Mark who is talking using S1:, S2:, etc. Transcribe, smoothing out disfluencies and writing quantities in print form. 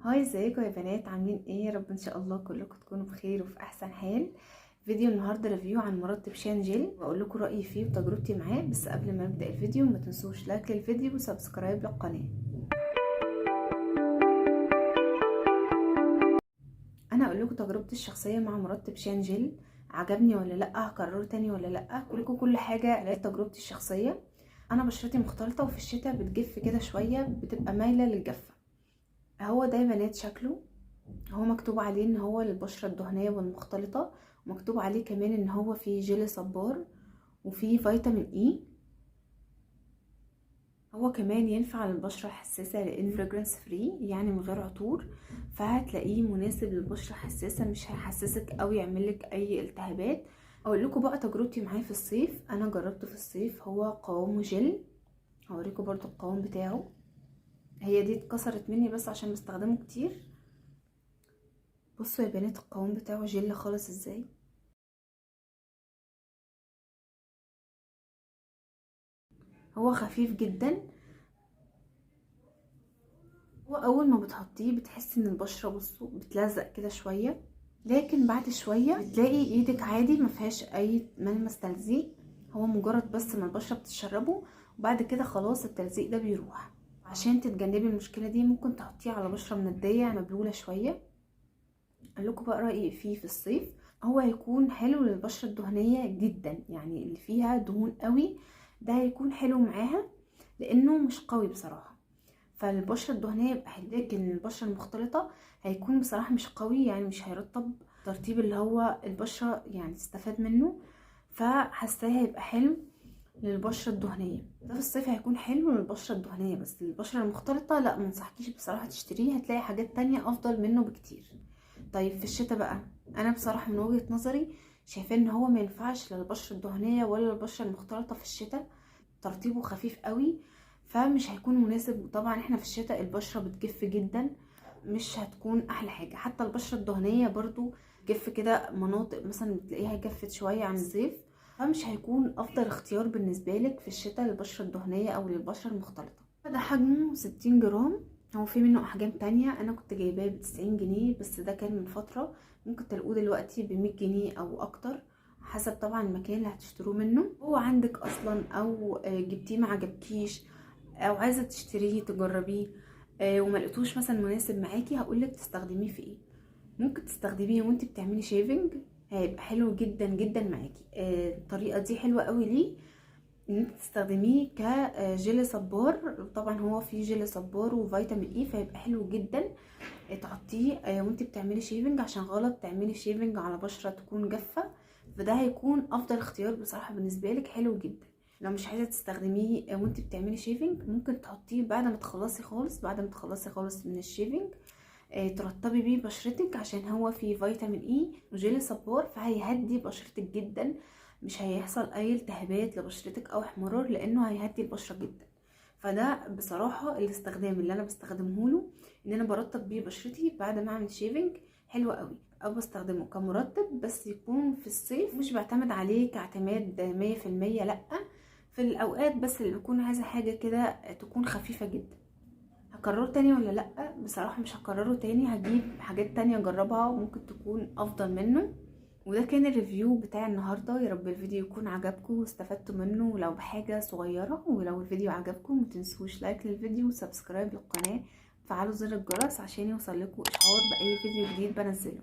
S1: هاي، ازيكم يا بنات؟ عاملين ايه؟ يا رب ان شاء الله كلكم تكونوا بخير وفي احسن حال. فيديو النهارده ريفيو عن مرطب شان جيل، واقول لكم رايي فيه وتجربتي معاه. بس قبل ما نبدا الفيديو ما تنسوش لايك للفيديو وسبسكرايب للقناه. انا اقول لكم تجربتي الشخصيه مع مرطب شان جيل، عجبني ولا لا، هكرره تاني ولا لا. لكم كل حاجه غير تجربتي الشخصيه. انا بشرتي مختلطه وفي الشتاء بتجف كده شويه، بتبقى مايله للجفه. هو ده يا بنات شكله. هو مكتوب عليه ان هو للبشرة الدهنية والمختلطة، ومكتوب عليه كمان ان هو فيه جيل صبار وفيه فيتامين اي. هو كمان ينفع للبشرة الحساسة لان فريجرانس فري، يعني من غير عطور، فهتلاقيه مناسب للبشرة الحساسة، مش هيحسسك او يعملك اي التهابات. اقول لكم بقى تجربتي معاه في الصيف. انا جربته في الصيف، هو قوامه جل. هوريكم برضو القوام بتاعه. هي دي اتكسرت مني بس عشان بستخدمه كتير. بصوا يا بنات القوام بتاعه جل خالص ازاي. هو خفيف جدا. هو اول ما بتحطيه بتحسي ان البشره، بصوا، بتلزق كده شويه، لكن بعد شويه بتلاقي ايدك عادي ما فيهاش اي ملمس تلزيق. هو مجرد بس ما البشره بتشربه، وبعد كده خلاص التلزيق ده بيروح. عشان تتجنبي المشكله دي ممكن تحطيه على بشره منديه مبلوله شويه. اقول لكم بقى رايي فيه في الصيف. هو هيكون حلو للبشره الدهنيه جدا، يعني اللي فيها دهون قوي ده هيكون حلو معاها، لانه مش قوي بصراحه. فالبشره الدهنيه يبقى حلو، لكن البشره المختلطه هيكون بصراحه مش قوي، يعني مش هيرطب ترطيب اللي هو البشره يعني تستفاد منه. فحاساه هيبقى حلو للبشره الدهنيه. ده في الصيف هيكون حلو للبشره الدهنيه، بس البشره المختلطه لا، منصحكيش بصراحه تشتريه، هتلاقي حاجات تانية افضل منه بكتير. طيب في الشتاء بقى، انا بصراحه من وجهه نظري شايفاه ان هو ما ينفعش للبشره الدهنيه ولا البشره المختلطه في الشتاء. ترطيبه خفيف قوي، فمش هيكون مناسب. طبعا احنا في الشتاء البشره بتجف جدا، مش هتكون احلى حاجه. حتى البشره الدهنيه برضو جف كده، مناطق مثلا بتلاقيها جفت شويه عن الصيف، فمش هيكون افضل اختيار بالنسبه لك في الشتاء للبشره الدهنيه او للبشره المختلطه. ده حجمه 60 جرام. هو في منه احجام تانية، انا كنت جايباه ب90 جنيه، بس ده كان من فتره. ممكن تلاقوه دلوقتي ب100 جنيه او اكتر، حسب طبعا المكان اللي هتشتروه منه. هو عندك اصلا او جبتيه ما عجبكيش، او عايزه تشتريه تجربيه وما لقيتوش مثلا مناسب معاكي، هقولك تستخدميه في ايه. ممكن تستخدميه وانت بتعملي شيفنج، هيبقى حلو جدا جدا معاكي. الطريقه دي حلوه قوي ليه، ان انت تستخدميه كجيل صبار. طبعا هو فيه جيل صبار وفيتامين اي، فيبقى حلو جدا تحطيه وانت بتعملي شيفنج، عشان غلط تعملي شيفنج على بشره تكون جافه. فده هيكون افضل اختيار بصراحه بالنسبه لك، حلو جدا. لو مش عايزه تستخدميه وانت بتعملي شيفنج، ممكن تحطيه بعد ما تخلصي خالص، من الشيفنج. ترطبي بيه بشرتك، عشان هو فيه فيتامين اي وجيل صبار، فهيهدي بشرتك جدا. مش هيحصل اي التهابات لبشرتك او احمرار، لانه هيهدي البشره جدا. فده بصراحه الاستخدام اللي انا بستخدمه له، ان انا برطب بيه بشرتي بعد ما اعمل شيفنج، حلو قوي. او بستخدمه كمرطب، بس يكون في الصيف، مش بعتمد عليه كاعتماد 100%، لا، في الاوقات بس اللي بكون عايزه حاجه كده تكون خفيفه جدا. هكرره تاني ولا لا؟ بصراحه مش هكرره تاني، هجيب حاجات تانية اجربها ممكن تكون افضل منه. وده كان الريفيو بتاع النهارده. يا رب الفيديو يكون عجبكم واستفدتوا منه ولو بحاجه صغيره. ولو الفيديو عجبكم متنسوش لايك للفيديو وسبسكرايب للقناه، وفعلوا زر الجرس عشان يوصل لكم اشعار باي فيديو جديد بنزله.